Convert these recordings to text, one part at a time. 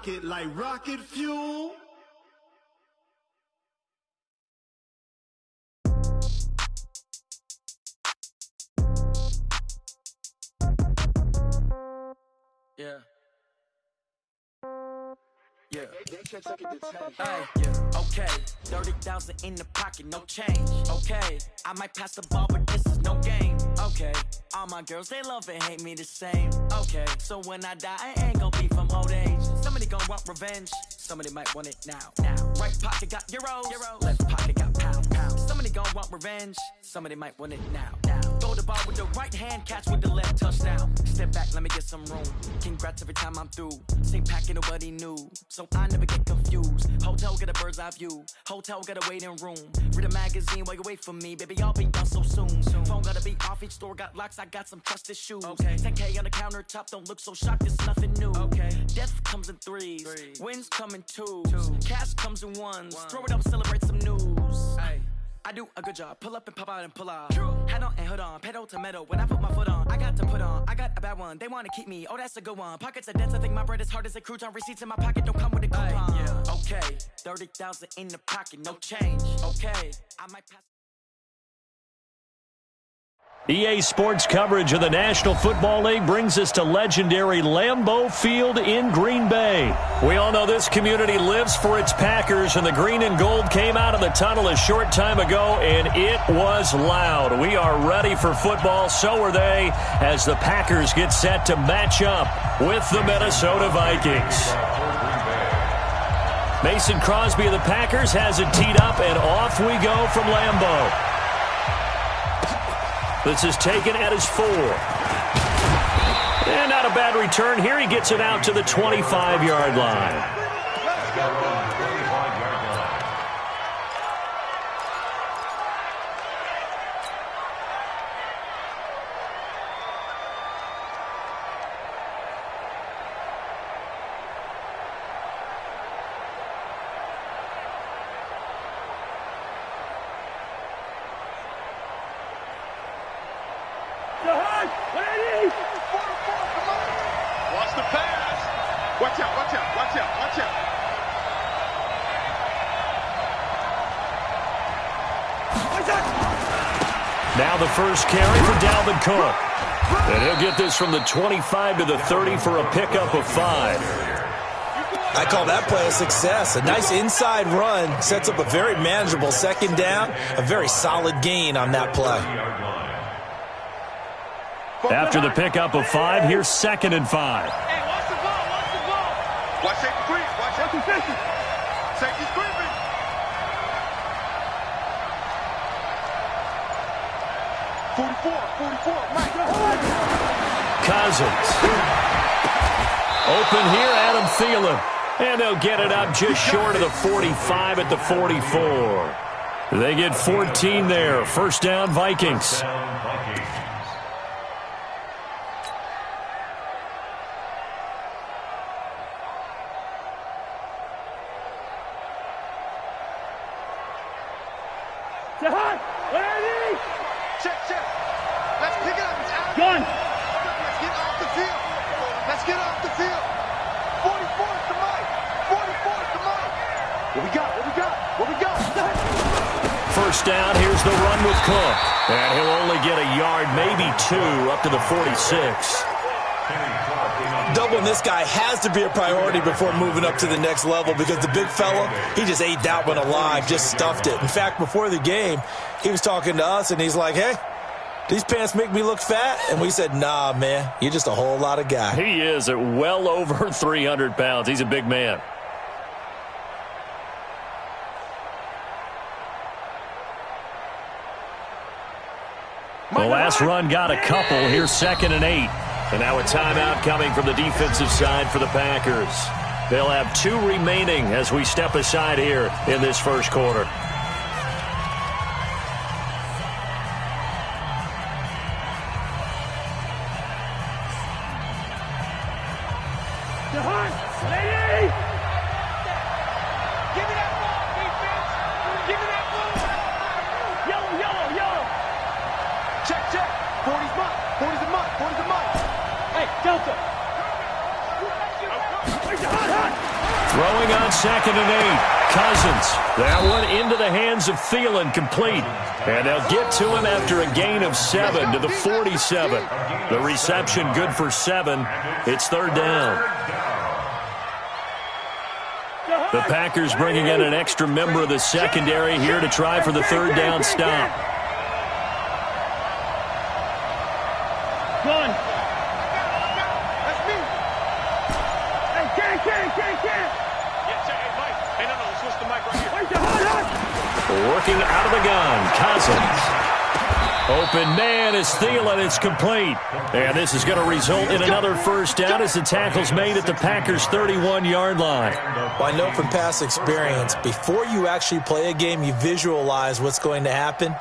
pocket like rocket fuel. Yeah. Yeah. Hey, yeah. Okay. 30,000 in the pocket, no change. Okay. I might pass the ball, but this is no game. Okay. All my girls, they love and hate me the same. Okay. So when I die, I ain't gonna be from old age. Somebody gonna want revenge. Somebody might want it now. Right pocket got euros. Left pocket got pounds. Somebody gonna want revenge. Somebody might want it now. Throw the ball with the right hand, catch with the left, touchdown. Step back, let me get some room. Congrats every time I'm through. Same packet, nobody knew. So I never get confused. Hotel get a bird's eye view. Hotel got a waiting room. Read a magazine while you wait for me. Baby, I'll be done so soon. Phone gotta be off, each store got locks. I got some trusted shoes. Okay. 10K on the countertop, don't look so shocked, it's nothing new. Okay. Death comes in threes. Wins come in twos. Cash comes in ones. Throw it up, celebrate some news. Ay. I do a good job, pull up and pop out and pull off. Hat on and hood on, pedal to metal. When I put my foot on, I got to put on. I got a bad one, they wanna keep me. Oh, that's a good one. Pockets are dense, I think my bread is hard as a crouton. Receipts in my pocket don't come with a coupon. Yeah. Okay, 30,000 in the pocket, no change. Okay, I might pass. EA Sports coverage of the National Football League brings us to legendary Lambeau Field in Green Bay. We all know this community lives for its Packers, and the green and gold came out of the tunnel a short time ago, and it was loud. We are ready for football, so are they, as the Packers get set to match up with the Minnesota Vikings. Mason Crosby of the Packers has it teed up, and off we go from Lambeau. This is taken at his 4. And not a bad return here. He gets it out to the 25-yard line. Watch the pass. Watch out, watch out, watch out, watch out. Now the first carry for Dalvin Cook. And he'll get this from the 25 to the 30 for a pickup of 5. I call that play a success. A nice inside run sets up a very manageable second down. A very solid gain on that play. After the pickup of 5, here's 2nd and 5. Hey, watch the ball, watch the ball. Watch safety three, watch safety three. Safety three. 44, right. Cousins. Open here, Adam Thielen. And they'll get it up just short of the 45 at the 44. They get 14 there. First down, Vikings. Check. Let's pick it up. It's out. Gun. Let's get off the field. Let's get off the field. 44 is the mic. 44 is the mic. What we got? First down, here's the run with Cook. And he'll only get a yard, maybe 2, up to the 46. Doubling this guy has to be a priority before moving up to the next level, because the big fella, he just ate that one alive, just stuffed it. In fact, before the game, he was talking to us, and he's like, hey, these pants make me look fat? And we said, nah, man, you're just a whole lot of guy. He is at well over 300 pounds. He's a big man. The last run got a couple. Here's 2nd and 8. And now a timeout coming from the defensive side for the Packers. They'll have 2 remaining as we step aside here in this first quarter. Check. 40's mine. 40's a mine. Hey, Delta. Throwing on 2nd and 8. Cousins. That one into the hands of Thielen, complete. And they'll get to him after a gain of 7 to the 47. The reception good for 7. It's 3rd down. The Packers bringing in an extra member of the secondary here to try for the 3rd down stop. Gun. That's me. Hey, can. Yes, sir. Hey, Mike. Hey, no, switch the mic right here. Wait, Working out of the gun, Cousins. Open man is Thielen. It's complete. And this is going to result in another 1st down as the tackle's made at the Packers' 31-yard line. Well, I know from past experience, before you actually play a game, you visualize what's going to happen.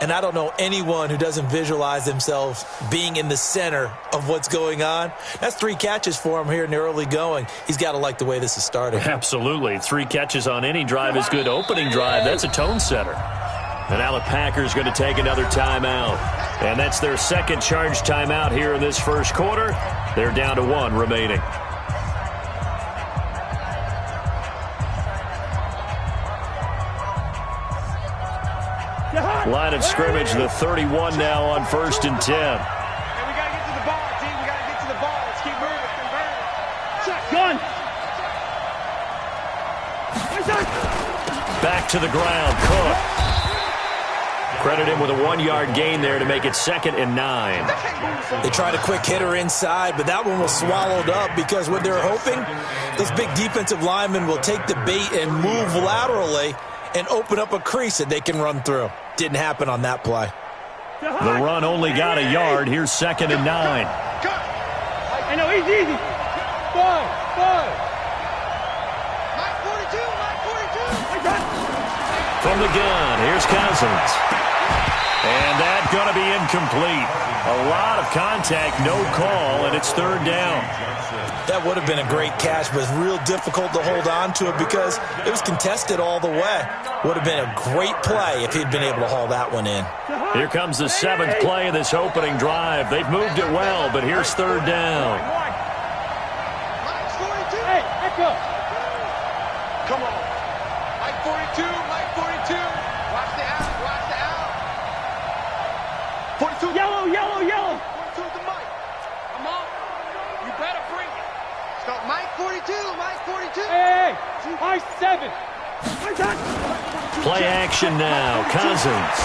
And I don't know anyone who doesn't visualize themselves being in the center of what's going on. That's 3 catches for him here in the early going. He's got to like the way this is starting. Absolutely. 3 catches on any drive is good. Opening drive, that's a tone setter. And now the Packers going to take another timeout. And that's their 2nd charge timeout here in this 1st quarter. They're down to 1 remaining. Line of scrimmage, the 31 now on 1st and 10. Hey, we got to get to the ball, team. We got to get to the ball. Let's keep moving. Convert. Gun. Back to the ground, Cook. Credit him with a 1-yard gain there to make it 2nd and 9. They tried a quick hitter inside, but that one was swallowed up because what they're hoping, those big defensive linemen will take the bait and move laterally and open up a crease that they can run through. Didn't happen on that play. The run only got a yard. Here's 2nd and 9. I know, easy. Five. Mike 42. From the gun, here's Cousins. And that's going to be incomplete. A lot of contact, no call, and it's 3rd down. That would have been a great catch, but it's real difficult to hold on to it because it was contested all the way. Would have been a great play if he'd been able to haul that one in. Here comes the 7th play of this opening drive. They've moved it well, but here's 3rd down. Hey, echo. Come on. Mike 42. Watch the out. 42. Yellow. 42 is the mic. Come on. You better bring it. Start Mike 42. Hey. Mike 7. Play action now. Cousins.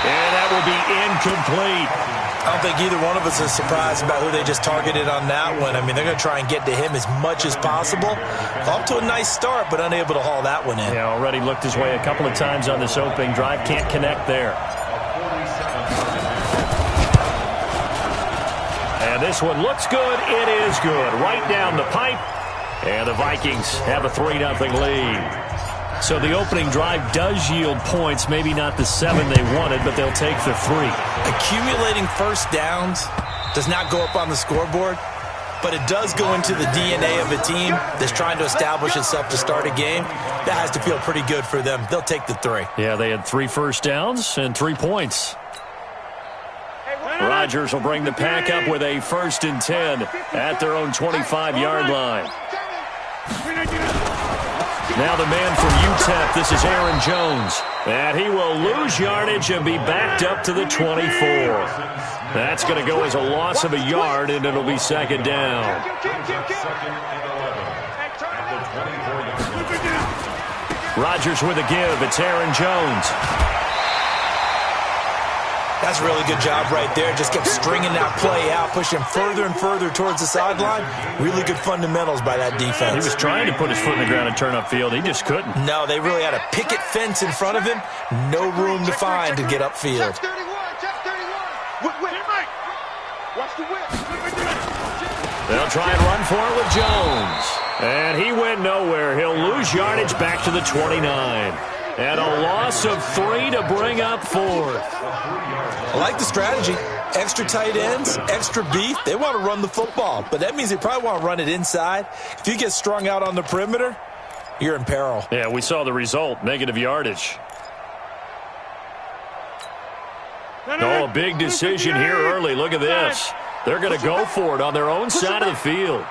And that will be incomplete. I don't think either one of us is surprised about who they just targeted on that one. I mean, they're going to try and get to him as much as possible. Off to a nice start, but unable to haul that one in. Yeah, already looked his way a couple of times on this opening drive. Can't connect there. And this one looks good. It is good. Right down the pipe. And the Vikings have a 3-0 lead. So the opening drive does yield points. Maybe not the 7 they wanted, but they'll take the 3. Accumulating 1st downs does not go up on the scoreboard, but it does go into the DNA of a team that's trying to establish itself to start a game. That has to feel pretty good for them. They'll take the 3. Yeah, they had 3 first downs and 3 points. Rodgers will bring the pack up with a 1st and 10 at their own 25-yard line. Now the man from UTEP, this is Aaron Jones. And he will lose yardage and be backed up to the 24. That's going to go as a loss of a yard, and it'll be 2nd down. Rodgers with a give. It's Aaron Jones. That's a really good job right there. Just kept stringing that play out, pushing further and further towards the sideline. Really good fundamentals by that defense. He was trying to put his foot in the ground and turn upfield. He just couldn't. No, they really had a picket fence in front of him. No room to find to get upfield. They'll try and run for it with Jones. And he went nowhere. He'll lose yardage back to the 29. And a loss of 3 to bring up 4th. I like the strategy. Extra tight ends, extra beef. They want to run the football, but that means they probably want to run it inside. If you get strung out on the perimeter, you're in peril. Yeah, we saw the result, negative yardage. Oh, a big decision here early. Look at this. They're going to go for it on their own side of the field.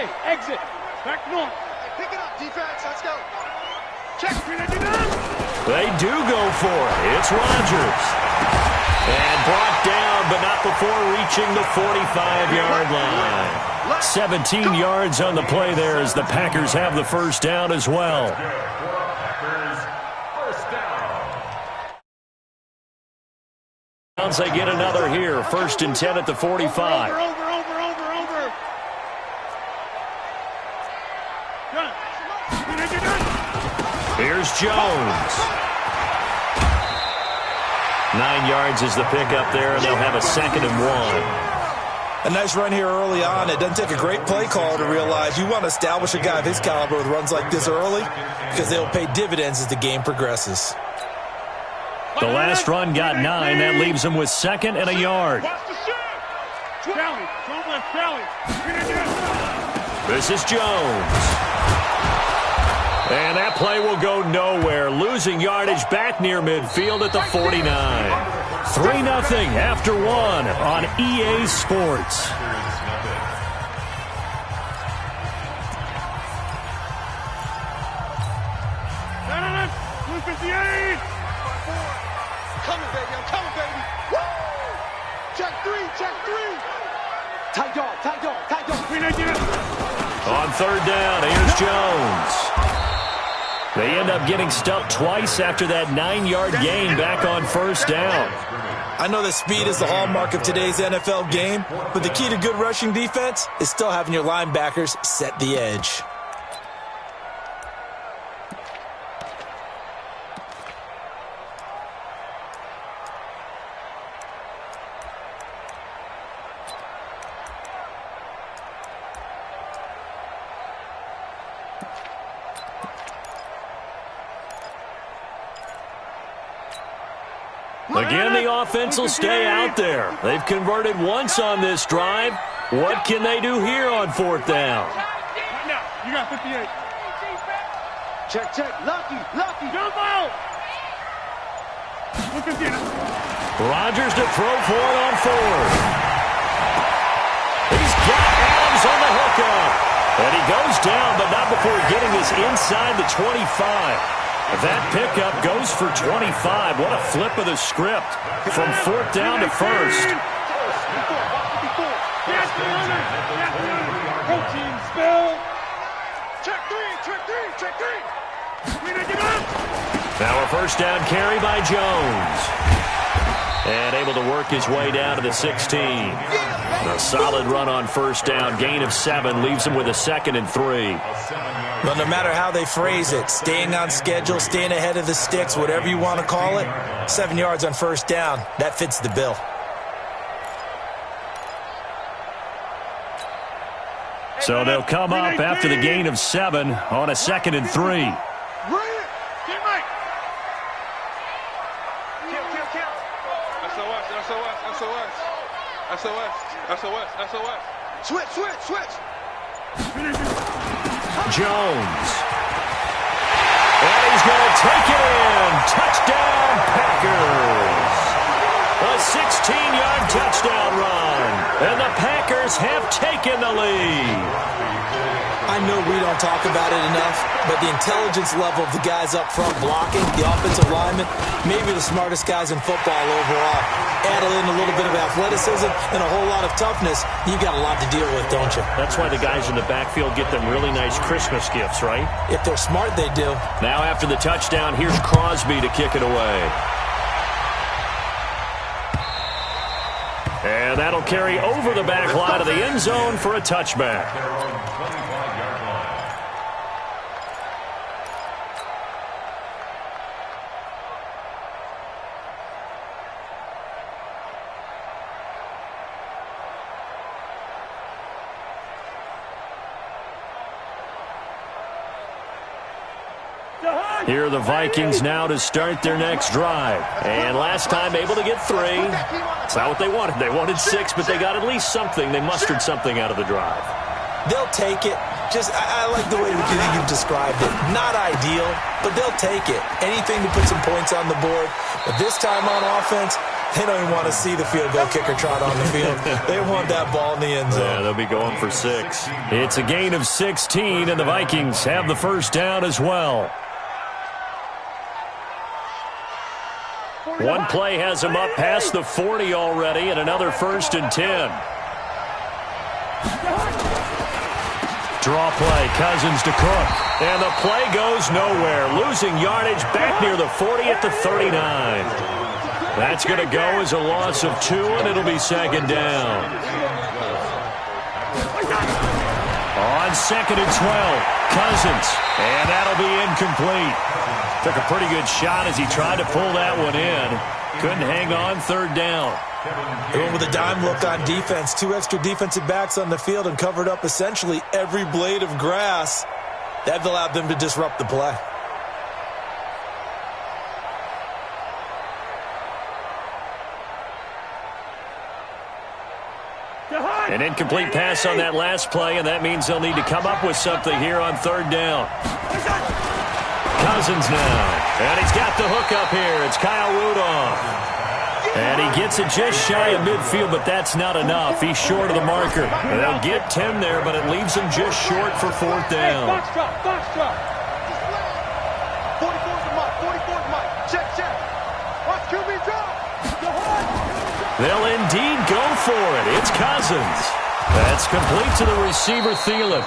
play. Exit. Back north. Pick it up, defense. Let's go. Check. They do go for it. It's Rodgers. And brought down, but not before reaching the 45-yard line. 17 yards on the play there as the Packers have the first down as well. They get another here. 1st and 10 at the 45. Over. Here's Jones. 9 yards is the pickup there, and they'll have a 2nd and 1. A nice run here early on. It doesn't take a great play caller to realize you want to establish a guy of his caliber with runs like this early because they'll pay dividends as the game progresses. The last run got 9. That leaves him with 2nd and a yard. This is Jones. And that play will go nowhere. Losing yardage back near midfield at the 49. 3-0 after 1 on EA Sports. Coming, baby. I'm coming, baby. Woo! Check three. Tight dog. On 3rd down, here's Jones. They end up getting stuffed twice after that 9-yard gain back on 1st down. I know that speed is the hallmark of today's NFL game, but the key to good rushing defense is still having your linebackers set the edge. Again, the offense will stay out there. They've converted once on this drive. What can they do here on 4th down? Right now, you got 58. Check. Lucky. Jump out. 158. Rodgers to throw for it on 4th. He's got Adams on the hookup. And he goes down, but not before getting this inside the 25. That pickup goes for 25. What a flip of the script from 4th down to 1st. Protein spill. Check three. Now a 1st down carry by Jones. And able to work his way down to the 16. A solid run on 1st down. Gain of 7 leaves him with a 2nd and 3. But no matter how they phrase it, staying on schedule, staying ahead of the sticks, whatever you want to call it, 7 yards on 1st down, that fits the bill. So they'll come up after the gain of 7 on a 2nd and 3. SOS. Switch. Jones. And he's going to take it in. Touchdown, Packers. A 16-yard touchdown run. And the Packers have taken the lead. I know we don't talk about it enough, but the intelligence level of the guys up front blocking, the offensive linemen, maybe the smartest guys in football overall. Add in a little bit of athleticism and a whole lot of toughness, you've got a lot to deal with, don't you? That's why the guys in the backfield get them really nice Christmas gifts, right? If they're smart, they do. Now after the touchdown, here's Crosby to kick it away. And that'll carry over the back line of the end zone for a touchback. Here are the Vikings now to start their next drive. And last time able to get 3. That's not what they wanted. They wanted 6, but they got at least something. They mustered something out of the drive. They'll take it. I like the way you've described it. Not ideal, but they'll take it. Anything to put some points on the board. But this time on offense, They don't even want to see the field goal kicker trot on the field. They want that ball in the end zone. Yeah, they'll be going for 6. It's a gain of 16, and the Vikings have the first down as well. One play has him up past the 40 already, and another 1st and 10. Draw play, Cousins to Cook. And the play goes nowhere. Losing yardage back near the 40 at the 39. That's going to go as a loss of 2, and it'll be 2nd down. On 2nd and 12, Cousins. And that'll be incomplete. Took a pretty good shot as he tried to pull that one in. Couldn't hang on, 3rd down. They went with a dime look on defense. 2 extra defensive backs on the field and covered up essentially every blade of grass. That allowed them to disrupt the play. An incomplete pass on that last play, and that means they'll need to come up with something here on 3rd down. Cousins now. And he's got the hook up here. It's Kyle Rudolph. And he gets it just shy of midfield, but that's not enough. He's short of the marker. And they'll get 10 there, but it leaves him just short for 4th down. Box drop. 44's the mark. 44's the mark. Check. Watch QB drop. They'll indeed go for it. It's Cousins. That's complete to the receiver, Thielen.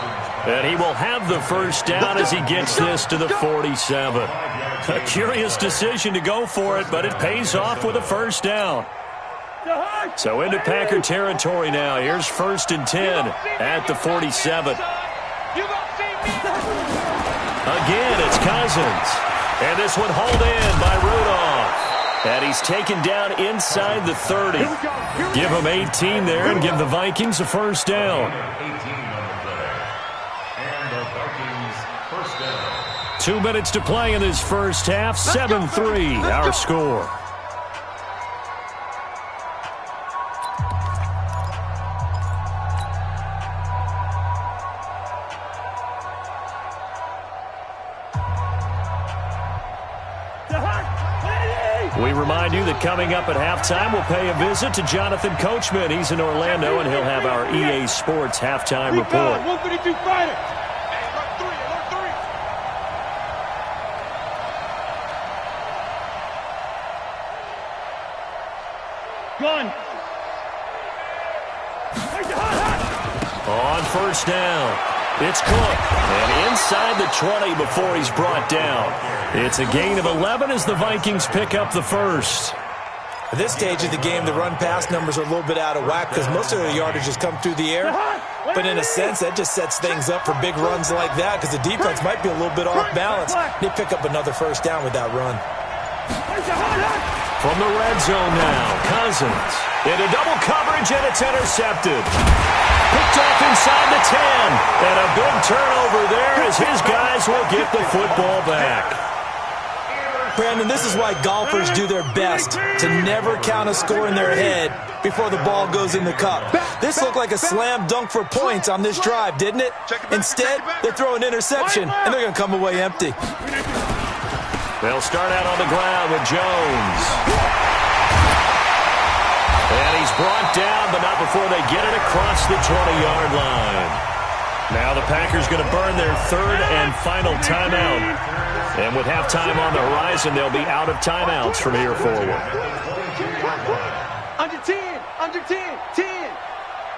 And he will have the first down as he gets this to the 47. A curious decision to go for it, but it pays off with a first down. So into Packer territory now. Here's 1st and 10 at the 47. Again, it's Cousins. And this one hauled in by Rudolph. And he's taken down inside the 30. Give him 18 there and give the Vikings a first down. 2 minutes to play in this first half. 7-3, our score. We remind you that coming up at halftime, we'll pay a visit to Jonathan Coachman. He's in Orlando, and he'll have our EA Sports halftime report. 152 fighter. Gun. On 1st down, it's Cook. And inside the 20 before he's brought down. It's a gain of 11 as the Vikings pick up the first. At this stage of the game, the run-pass numbers are a little bit out of whack because most of their yardage has come through the air. But in a sense, that just sets things up for big runs like that because the defense might be a little bit off balance. They pick up another first down with that run. From the red zone now, Cousins. Into double coverage, and it's intercepted. Picked off inside the 10. And a big turnover there as his guys will get the football back. Brandon, this is why golfers do their best to never count a score in their head before the ball goes in the cup. This looked like a slam dunk for points on this drive, didn't it? Instead, they throw an interception, and they're going to come away empty. They'll start out on the ground with Jones. And he's brought down, but not before they get it across the 20-yard line. Now the Packers going to burn their 3rd and final timeout. And with halftime on the horizon, they'll be out of timeouts from here forward. Under 10. 10.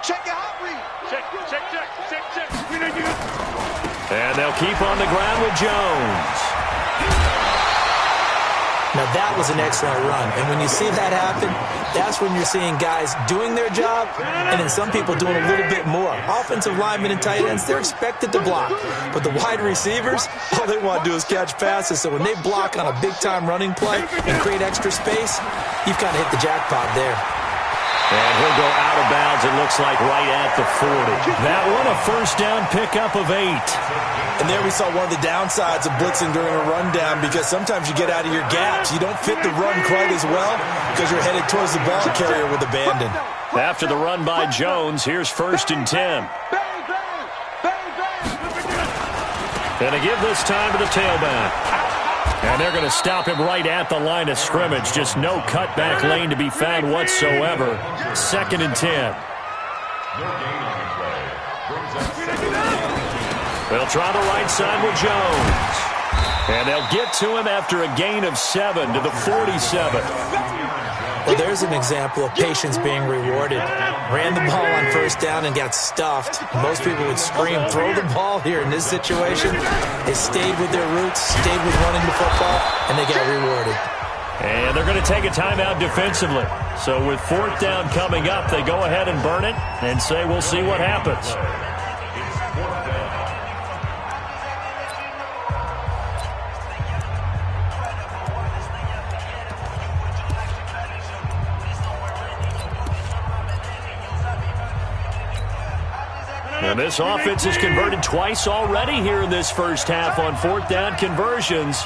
Check your hot read. Check. And they'll keep on the ground with Jones. Now that was an excellent run, and when you see that happen, that's when you're seeing guys doing their job, and then some people doing a little bit more. Offensive linemen and tight ends, they're expected to block, but the wide receivers, all they want to do is catch passes, so when they block on a big-time running play and create extra space, you've kind of hit the jackpot there. And he'll go out of bounds, it looks like, right at the 40. That one, a first down pickup of 8. And there we saw one of the downsides of blitzing during a rundown because sometimes you get out of your gaps. You don't fit the run quite as well because you're headed towards the ball carrier with abandon. After the run by Jones, here's 1st and 10. And to give this time to the tailback. And they're going to stop him right at the line of scrimmage. Just no cutback lane to be found whatsoever. 2nd and 10. They'll try the right side with Jones. And they'll get to him after a gain of 7 to the 47. Well, there's an example of patience being rewarded. Ran the ball on 1st down and got stuffed. Most people would scream, throw the ball here. In this situation, they stayed with their roots, stayed with running the football, and they got rewarded. And they're going to take a timeout defensively. So with 4th down coming up, they go ahead and burn it and say, we'll see what happens. And this offense has converted twice already here in this first half on 4th down conversions.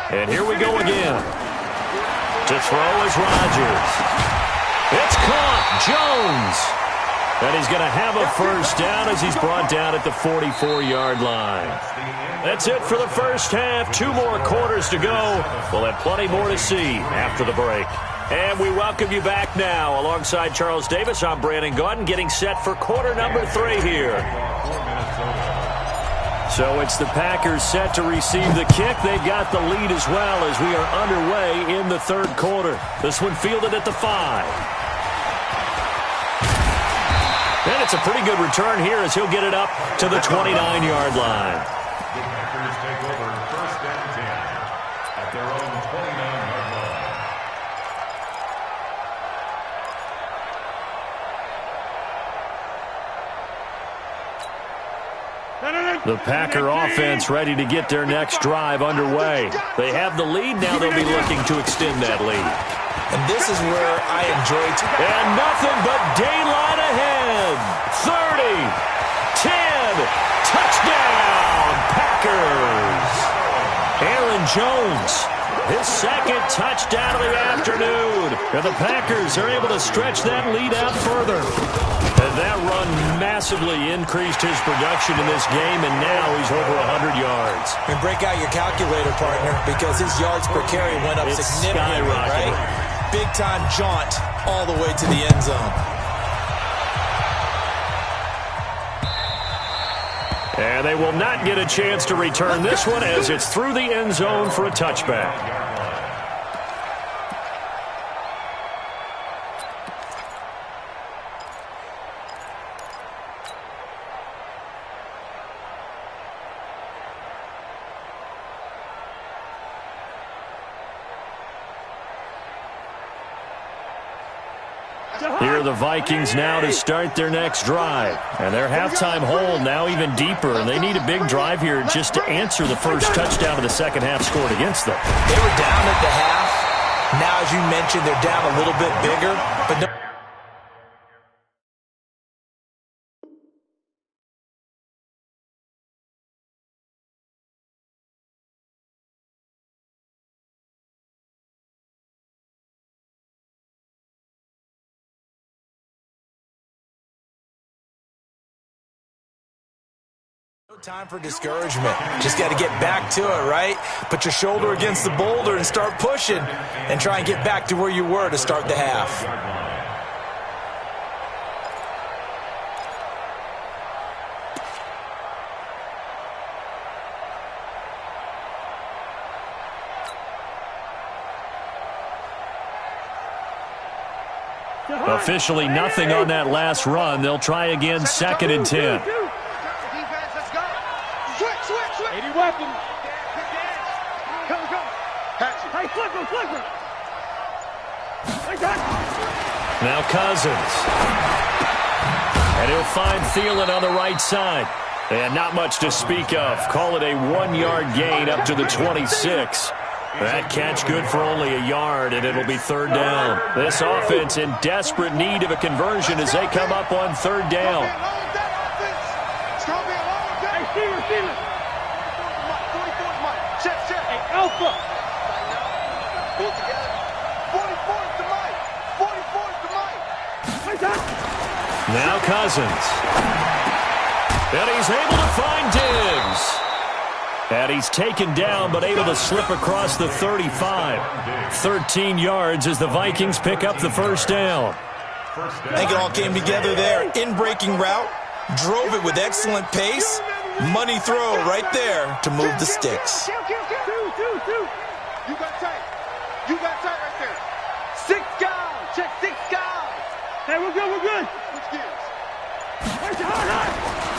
And here we go again. To throw is Rodgers. It's caught. Jones. And he's going to have a 1st down as he's brought down at the 44-yard line. That's it for the first half. 2 more quarters to go. We'll have plenty more to see after the break. And we welcome you back now. Alongside Charles Davis, I'm Brandon Gaudin, getting set for quarter number 3 here. So it's the Packers set to receive the kick. They've got the lead as well as we are underway in the 3rd quarter. This one fielded at the 5. And it's a pretty good return here as he'll get it up to the 29-yard line. The Packers take over 1st and 10 at their own 29-yard line. The Packer offense ready to get their next drive underway. They have the lead. Now they'll be looking to extend that lead. And this is where I enjoy it. And nothing but daylight ahead. 30, 10, touchdown, Packers. Aaron Jones, his 2nd touchdown of the afternoon. And the Packers are able to stretch that lead out further. And that run massively increased his production in this game, and now he's over 100 yards. And break out your calculator, partner, because his yards per carry went up significantly, right? Big-time jaunt all the way to the end zone. And they will not get a chance to return this one as it's through the end zone for a touchback. Here are the Vikings now to start their next drive. And their halftime hole now even deeper. And they need a big drive here just to answer the first touchdown of the second half scored against them. They were down at the half. Now, as you mentioned, they're down a little bit bigger. But no. No time for discouragement. Just got to get back to it, right? Put your shoulder against the boulder and start pushing and try and get back to where you were to start the half. Officially nothing on that last run. They'll try again, 2nd and 10. Weapon. Hey, flipper. Now Cousins. And he'll find Thielen on the right side. And not much to speak of. Call it a 1-yard gain up to the 26. That catch good for only a yard, and it'll be 3rd down. This offense in desperate need of a conversion as they come up on 3rd down. Alpha. Pull it together. 44 to Mike. 44 to Mike. Now Cousins. And he's able to find Diggs. And he's taken down but able to slip across the 35. 13 yards as the Vikings pick up the first down. I think it all came together there. In-breaking route, drove it with excellent pace. Money throw right there to move the sticks. You got tight. You got tight right there. 6 guys. Check 6 guys. Hey, we're good. We're good. Switch gears.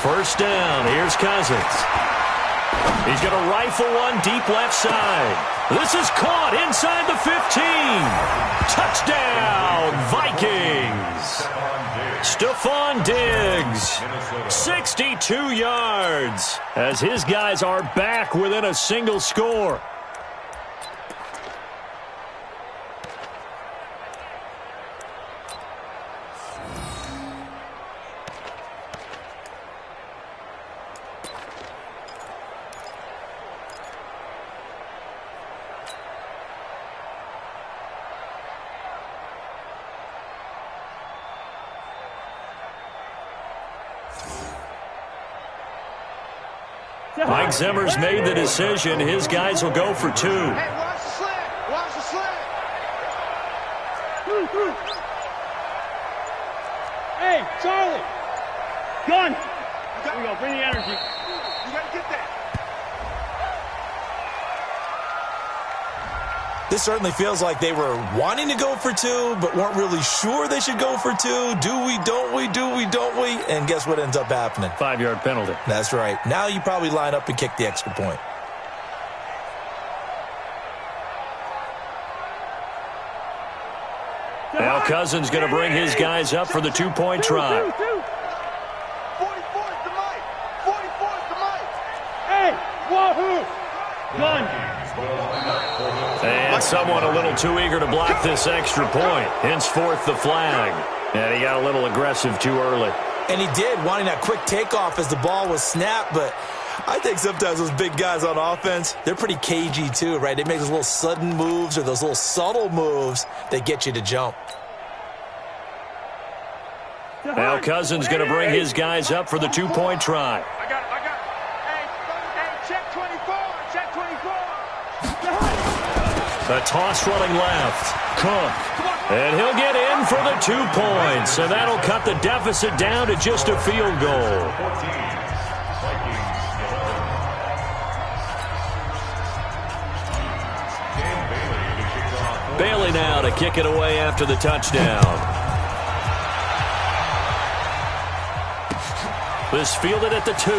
First down. Here's Cousins. He's going to rifle one deep left side. This is caught inside the 15. Touchdown, Vikings. Stephon Diggs, 62 yards, as his guys are back within a single score. Mike Zimmer's made the decision. His guys will go for 2. Hey, watch the slant. Watch the slant. Hey, Charlie. Gun. Here we go. Bring the energy. You got to get that. This certainly feels like they were wanting to go for 2, but weren't really sure they should go for 2. Do we, don't we, do we, don't we? And guess what ends up happening? 5-yard penalty. That's right. Now you probably line up and kick the extra point. Now Cousins going to bring his guys up for the 2-point try. 44 is the mic. 44 is the mic. Hey, wahoo. Gun. And someone a little too eager to block this extra point. Henceforth the flag. And he got a little aggressive too early. And he did, wanting that quick takeoff as the ball was snapped, but I think sometimes those big guys on offense, they're pretty cagey too, right? They make those little sudden moves or those little subtle moves that get you to jump. Now Cousins going to bring his guys up for the 2-point try. I got it. Hey, check 24. Check 24. The toss running left. Cook. And he'll get in for the 2 points. And that'll cut the deficit down to just a field goal. Bailey now to kick it away after the touchdown. This fielded at the 2.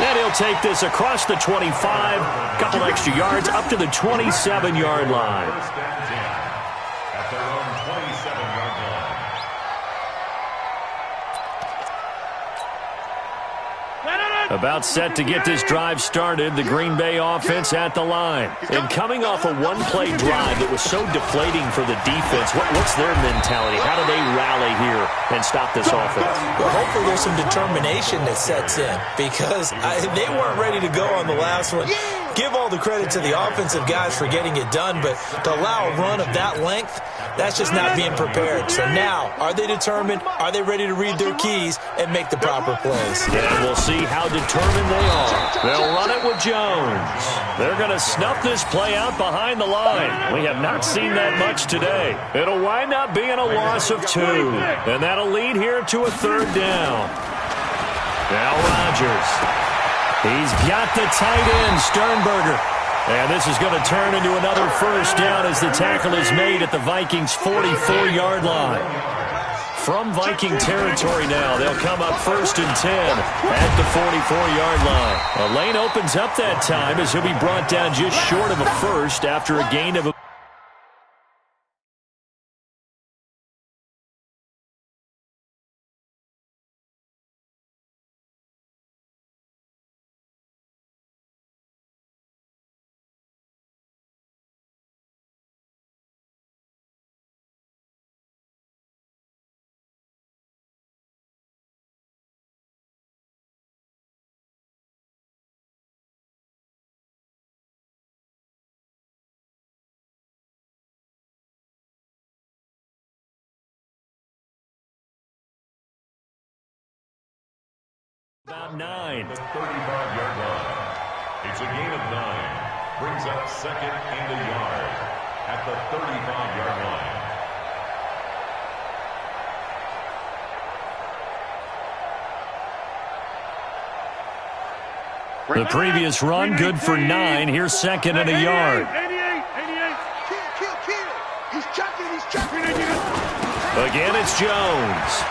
And he'll take this across the 25, couple extra yards up to the 27-yard line. At their own 27-yard line. About set to get this drive started, the Green Bay offense at the line. And coming off a one-play drive that was so deflating for the defense, what's their mentality? How do they rally here and stop this offense? Well, hopefully there's some determination that sets in because they weren't ready to go on the last one. Give all the credit to the offensive guys for getting it done, but to allow a run of that length, that's just not being prepared. So now, are they determined? Are they ready to read their keys and make the proper plays? And we'll see how determined they are. They'll run it with Jones. They're going to snuff this play out behind the line. We have not seen that much today. It'll wind up being a loss of 2. And that'll lead here to a 3rd down. Now Rodgers. He's got the tight end, Sternberger. And this is going to turn into another first down as the tackle is made at the Vikings' 44-yard line. From Viking territory now, they'll come up 1st and 10 at the 44-yard line. A lane opens up that time as he'll be brought down just short of a first after a gain of a About 9. The 35-yard line. It's a gain of 9. Brings up second and a yard at the 35-yard line. The previous run, good for 9. Here's second and a yard. 88. Kill. He's checking. Again, it's Jones.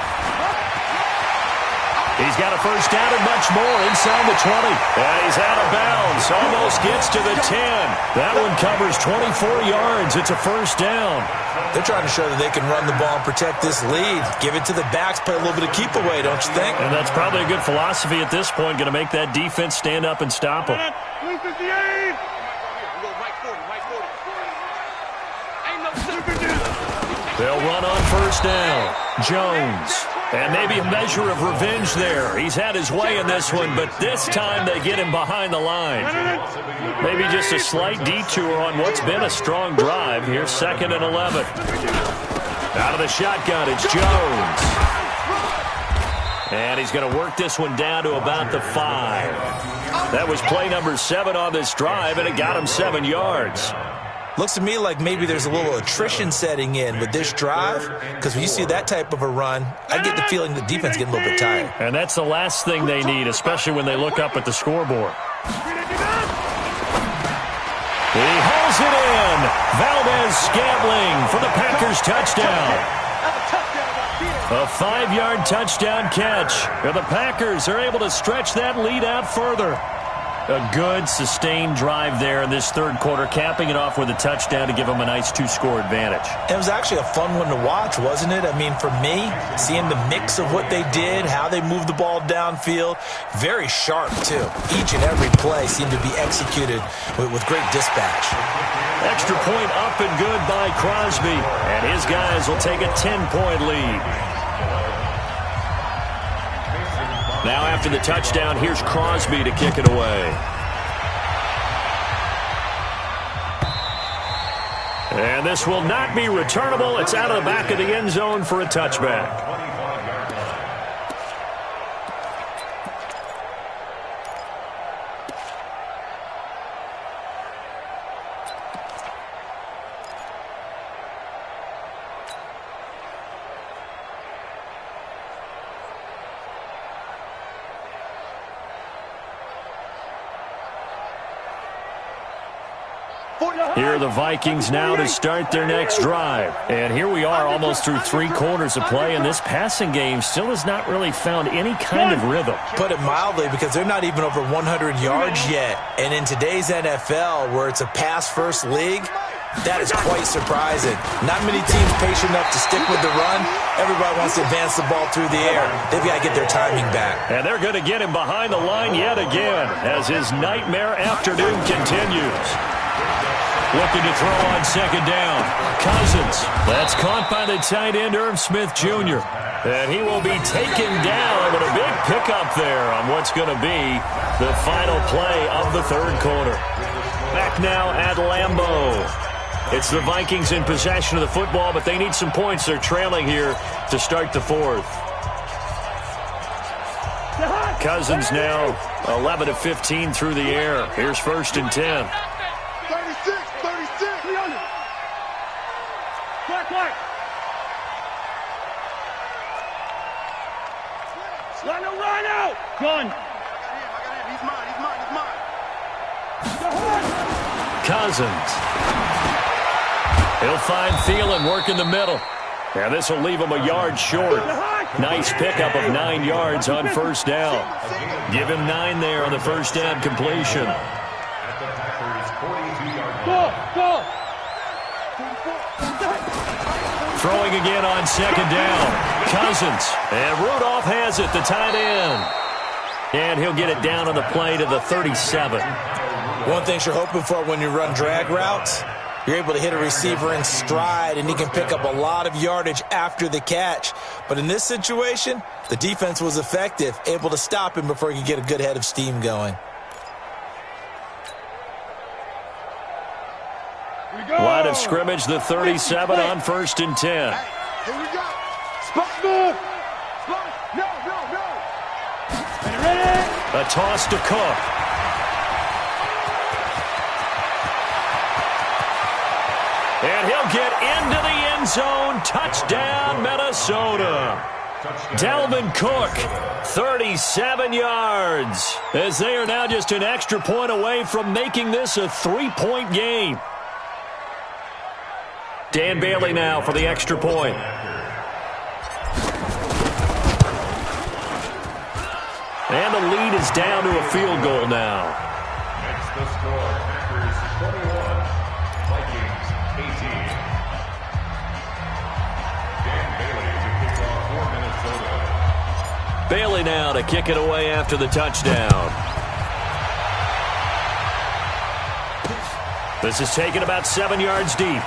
He's got a first down and much more inside the 20. And he's out of bounds. Almost gets to the 10. That one covers 24 yards. It's a first down. They're trying to show that they can run the ball and protect this lead. Give it to the backs, play a little bit of keep away, don't you think? And that's probably a good philosophy at this point. Going to make that defense stand up and stop them. 358. They'll run on first down. Jones. And maybe a measure of revenge there. He's had his way in this one, but this time they get him behind the line. Maybe just a slight detour on what's been a strong drive. Here's second and 11. Out of the shotgun, it's Jones. And he's going to work this one down to about the 5. That was play number 7 on this drive, and it got him 7 yards. Looks to me like maybe there's a little attrition setting in with this drive, because when you see that type of a run, I get the feeling the defense getting a little bit tired. And that's the last thing they need, especially when they look up at the scoreboard. He hauls it in. Valdez-Scantling for the Packers touchdown. A 5-yard touchdown catch. And the Packers are able to stretch that lead out further. A good, sustained drive there in this third quarter, capping it off with a touchdown to give them a nice 2-score advantage. It was actually a fun one to watch, wasn't it? I mean, for me, seeing the mix of what they did, how they moved the ball downfield, very sharp, too. Each and every play seemed to be executed with great dispatch. Extra point up and good by Crosby, and his guys will take a 10-point lead. Now after the touchdown, here's Crosby to kick it away. And this will not be returnable. It's out of the back of the end zone for a touchback. Here are the Vikings now to start their next drive. And here we are almost through 3 quarters of play, and this passing game still has not really found any kind of rhythm. Put it mildly, because they're not even over 100 yards yet. And in today's NFL, where it's a pass-first league, that is quite surprising. Not many teams patient enough to stick with the run. Everybody wants to advance the ball through the air. They've got to get their timing back. And they're going to get him behind the line yet again as his nightmare afternoon continues. Looking to throw on second down. Cousins. That's caught by the tight end, Irv Smith Jr. And he will be taken down, but a big pickup there on what's going to be the final play of the third quarter. Back now at Lambeau. It's the Vikings in possession of the football, but they need some points. They're trailing here to start the fourth. Cousins now 11 of 15 through the air. Here's first and 10. 36. Black. Line out. Gun. He's mine. Cousins. He'll find Thielen working the middle. And this will leave him a yard short. Nice pickup of 9 yards on first down. Give him 9 there on the first down completion. At the Packers' 42-yard line. Go. Throwing again on second down. Cousins. And Rudolph has it, the tight end. And he'll get it down on the play to the 37. One thing you're hoping for when you run drag routes, you're able to hit a receiver in stride, and he can pick up a lot of yardage after the catch. But in this situation, the defense was effective, able to stop him before he could get a good head of steam going. Line of scrimmage, the 37 on first and 10. Here we go. Spot. No. Get A toss to Cook. And he'll get into the end zone. Touchdown, Minnesota. Dalvin Cook, 37 yards, as they are now just an extra point away from making this a 3-point game. Dan Bailey now for the extra point. And the lead is down to a field goal now. Next the score, Packers 21, Vikings 18. Dan Bailey to kick off for Minnesota. Bailey now to kick it away after the touchdown. This is taken about 7 yards deep.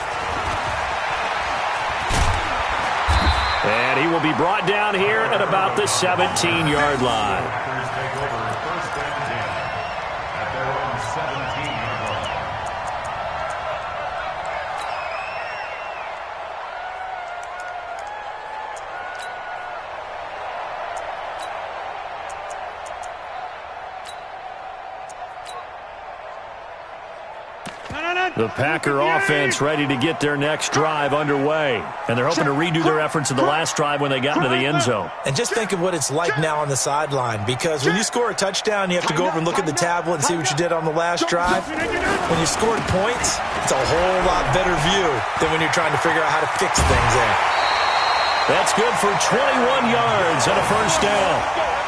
And he will be brought down here at about the 17-yard line. Take over first and 10 at their own 17-yard line. The Packer offense ready to get their next drive underway. And they're hoping to redo their efforts in the last drive when they got into the end zone. And just think of what it's like now on the sideline, because when you score a touchdown, you have to go over and look at the tablet and see what you did on the last drive. When you scored points, it's a whole lot better view than when you're trying to figure out how to fix things there. That's good for 21 yards and a first down.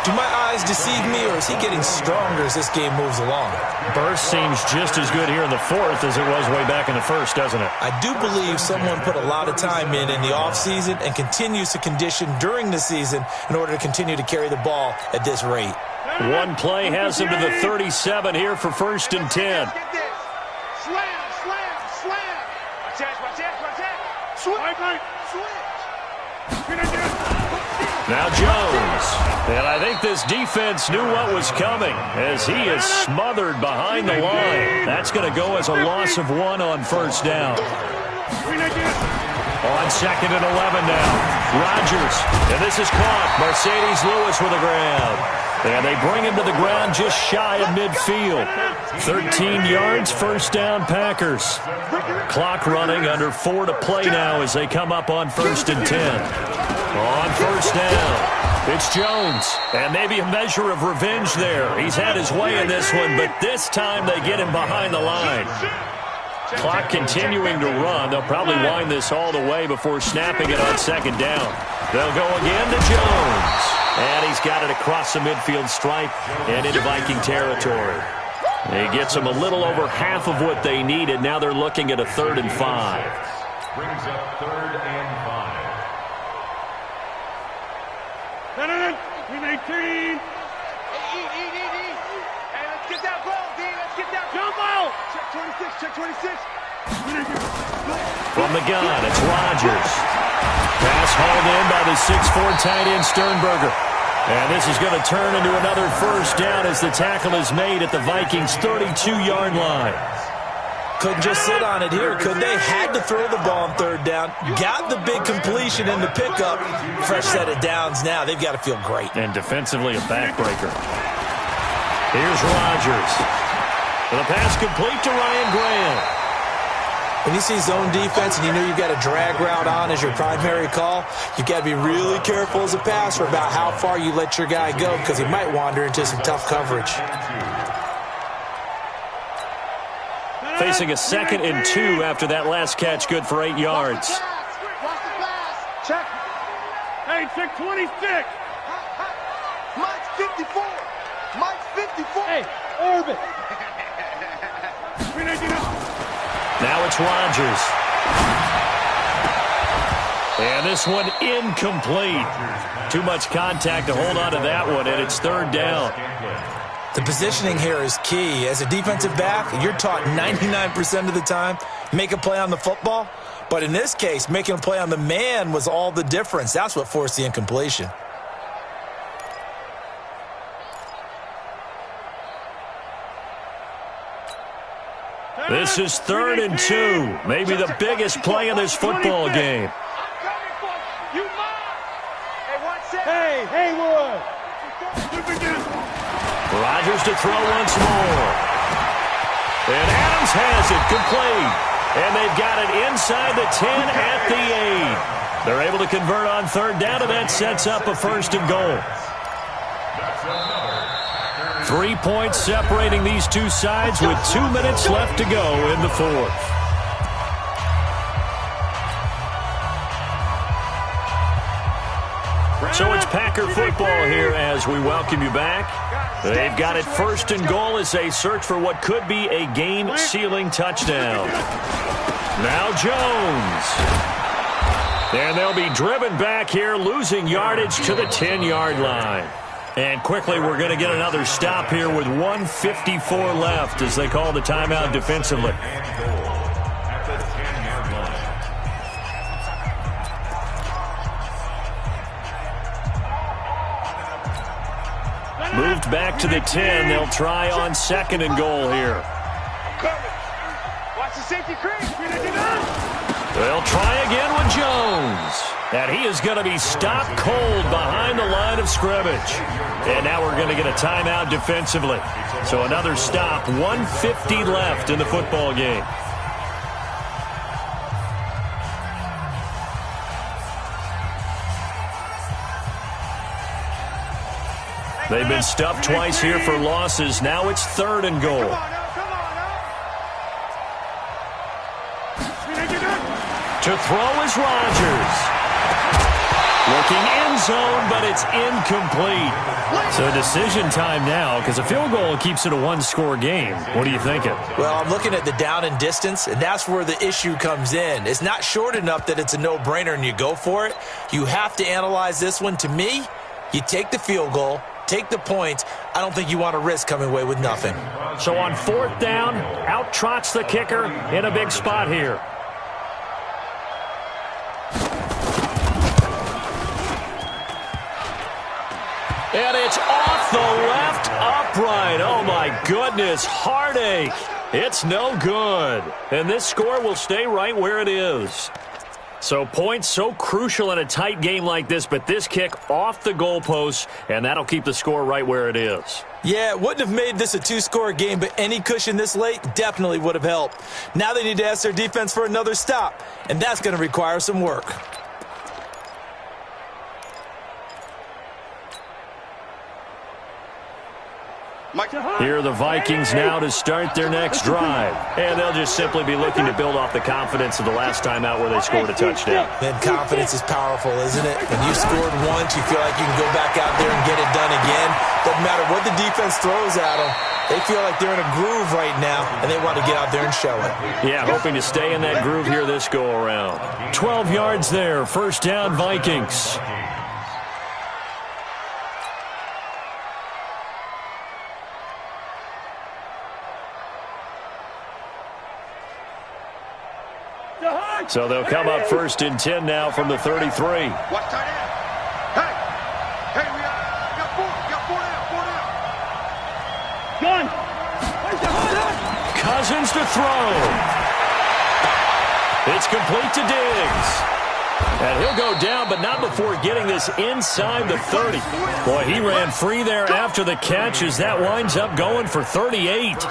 Do my eyes deceive me, or is he getting stronger as this game moves along? Burst seems just as good here in the fourth as it was way back in the first, doesn't it? I do believe someone put a lot of time in the offseason and continues to condition during the season in order to continue to carry the ball at this rate. One play has him to the 37 here for first and 10. Slam, slam, slam. Now Jones. And I think this defense knew what was coming as he is smothered behind the line. That's going to go as a loss of 1 on first down. On second and 11 now. Rodgers. And this is caught. Mercedes Lewis with a grab. And they bring him to the ground just shy of midfield. 13 yards, first down Packers. Clock running, under 4 to play now as they come up on first and 10. On first down, it's Jones. And maybe a measure of revenge there. He's had his way in this one, but this time they get him behind the line. Clock continuing to run. They'll probably wind this all the way before snapping it on second down. They'll go again to Jones. And he's got it across the midfield stripe and into Viking territory. He gets them a little over half of what they needed. Now they're looking at a 3rd and 5. Brings up 3rd and 5. 18. Hey, let's get that ball, D. Let's get that jump ball. Check 26. From the gun, it's Rodgers. Pass hauled in by the 6'4" tight end Sternberger. And this is going to turn into another first down as the tackle is made at the Vikings' 32-yard line. Couldn't just sit on it here, could they? Had to throw the ball on 3rd down. Got the big completion in the pickup. Fresh set of downs now. They've got to feel great. And defensively, a backbreaker. Here's Rodgers. The pass complete to Ryan Graham. When you see zone defense and you know you've got a drag route on as your primary call, you've got to be really careful as a passer about how far you let your guy go because he might wander into some tough coverage. Facing a 2nd and 2 after that last catch, good for 8 yards. Check. Hey, check 26. Mike's 54. Mike's 54. Hey, Urban. Now it's Rodgers. And this one incomplete. Too much contact to hold on to that one, and it's 3rd down. The positioning here is key. As a defensive back, you're taught 99% of the time, make a play on the football. But in this case, making a play on the man was all the difference. That's what forced the incompletion. This is 3rd and 2. Maybe the biggest play in this football game. Hey, Haywood. Rodgers to throw once more. And Adams has it complete. And they've got it inside the 10 at the 8. They're able to convert on third down, and that sets up a first and goal. 3 points separating these two sides with 2 minutes left to go in the fourth. So it's Packer football here as we welcome you back. They've got it first and goal as they search for what could be a game-sealing touchdown. Now Jones. And they'll be driven back here, losing yardage to the 10-yard line. And quickly, we're going to get another stop here with 1:54 left as they call the timeout defensively. Moved back to the 10. They'll try on second and goal here. Watch the safety crease. They'll try again with Jones. And he is going to be stopped cold behind the line of scrimmage. And now we're going to get a timeout defensively. So another stop, 1:50 left in the football game. They've been stuffed twice here for losses. Now it's third and goal. To throw is Rodgers. Looking end zone, but it's incomplete. So decision time now, because a field goal keeps it a one-score game. What are you thinking? Well, I'm looking at the down and distance, and that's where the issue comes in. It's not short enough that it's a no-brainer and you go for it. You have to analyze this one. To me, you take the field goal, take the points. I don't think you want to risk coming away with nothing. So on fourth down, out trots the kicker in a big spot here. And it's off the left upright. Oh, my goodness. Heartache. It's no good. And this score will stay right where it is. So points so crucial in a tight game like this, but this kick off the goalpost, and that'll keep the score right where it is. Yeah, it wouldn't have made this a two-score game, but any cushion this late definitely would have helped. Now they need to ask their defense for another stop, and that's going to require some work. Here are the Vikings now to start their next drive. And they'll just simply be looking to build off the confidence of the last time out where they scored a touchdown. And confidence is powerful, isn't it? When you scored once, you feel like you can go back out there and get it done again. Doesn't matter what the defense throws at them. They feel like they're in a groove right now, and they want to get out there and show it. Yeah, hoping to stay in that groove here this go-around. 12 yards there, first down Vikings. So they'll come up first and 10 now from the 33. Watch tight end. Hey, we got four down. Gun. Cousins to throw. It's complete to Diggs. And he'll go down, but not before getting this inside the 30. Boy, he ran free there after the catch as that winds up going for 38.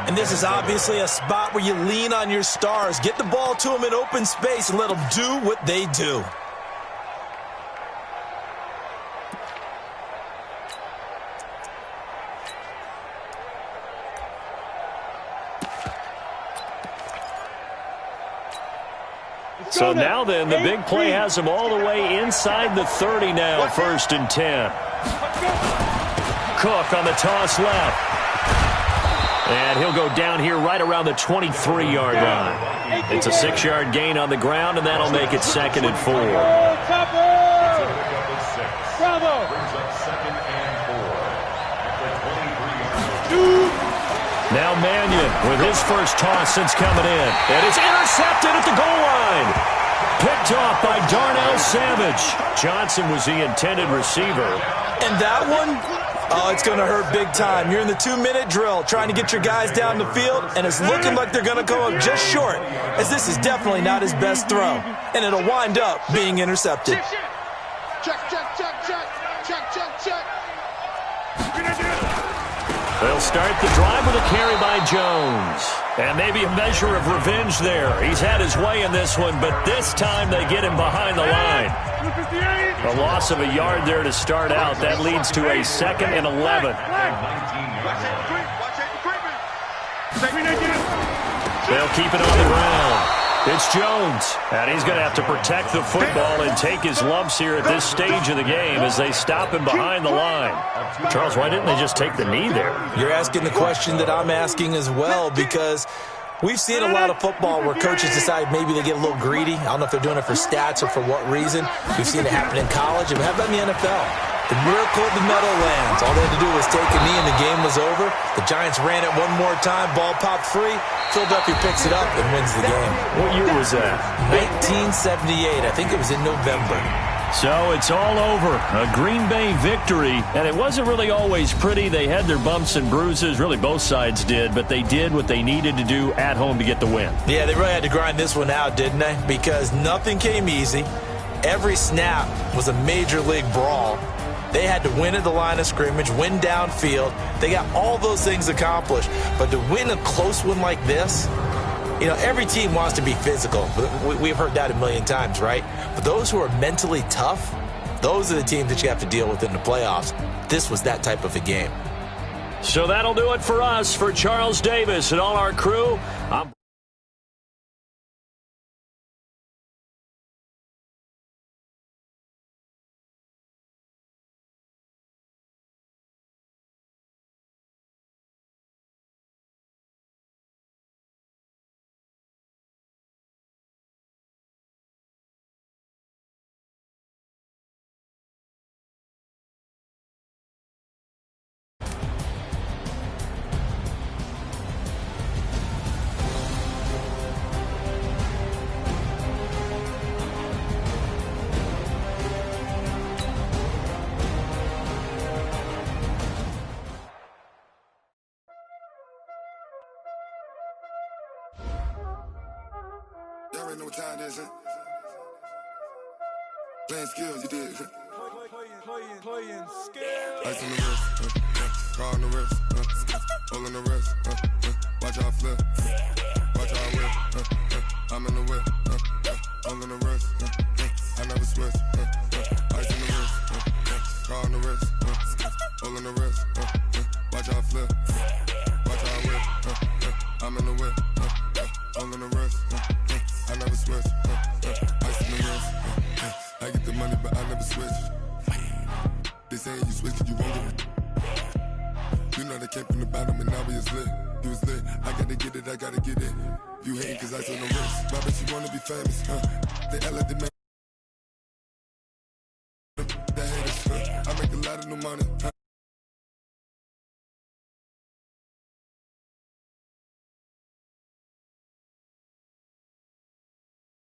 And this is obviously a spot where you lean on your stars. Get the ball to them in open space and let them do what they do. So now then, the big play has him all the way inside the 30 now, first and 10. Cook on the toss left. And he'll go down here right around the 23-yard line. It's a 6-yard gain on the ground, and that'll make it second and 4. Now Mannion with his first toss since coming in. And it's intercepted at the goal line. Picked off by Darnell Savage. Johnson was the intended receiver. And that one, oh, it's going to hurt big time. You're in the 2-minute drill trying to get your guys down the field, and it's looking like they're going to go up just short, as this is definitely not his best throw. And it'll wind up being intercepted. Check. They'll start the drive with a carry by Jones. And maybe a measure of revenge there. He's had his way in this one, but this time they get him behind the line. A loss of a yard there to start out. That leads to a 2nd and 11. They'll keep it on the ground. It's Jones, and he's going to have to protect the football and take his lumps here at this stage of the game as they stop him behind the line. Charles, why didn't they just take the knee there? You're asking the question that I'm asking as well, because we've seen a lot of football where coaches decide maybe they get a little greedy. I don't know if they're doing it for stats or for what reason. We've seen it happen in college, and how about in the NFL? The miracle of the Meadowlands. All they had to do was take a knee and the game was over. The Giants ran it one more time. Ball popped free. Philadelphia picks it up and wins the game. What year was that? 1978. I think it was in November. So it's all over. A Green Bay victory. And it wasn't really always pretty. They had their bumps and bruises. Really, both sides did. But they did what they needed to do at home to get the win. Yeah, they really had to grind this one out, didn't they? Because nothing came easy. Every snap was a major league brawl. They had to win at the line of scrimmage, win downfield. They got all those things accomplished. But to win a close one like this, you know, every team wants to be physical. We've heard that a million times, right? But those who are mentally tough, those are the teams that you have to deal with in the playoffs. This was that type of a game. So that'll do it for us. For Charles Davis and all our crew, I'm Y'all already know what time it is, huh? Playing skills, you did. Playing skills. Ice on the wrist, car on the wrist, hole in the wrist, watch how I flip, watch how I whip, I'm in the whip, hole in the wrist, I never switch, ice on the wrist, car on the wrist, hole in the wrist, watch how I flip, watch how I whip, I'm in the whip, hole in the wrist, I never switch, ice in the wrist, I get the money but I never switch. They saying you switch cause you won't get it. You know they came from the bottom and now we is lit. You was lit, I gotta get it, I gotta get it. You hating cause ice on the wrist, but I bet you wanna be famous, They act like they make the haters, I make a lot of new money,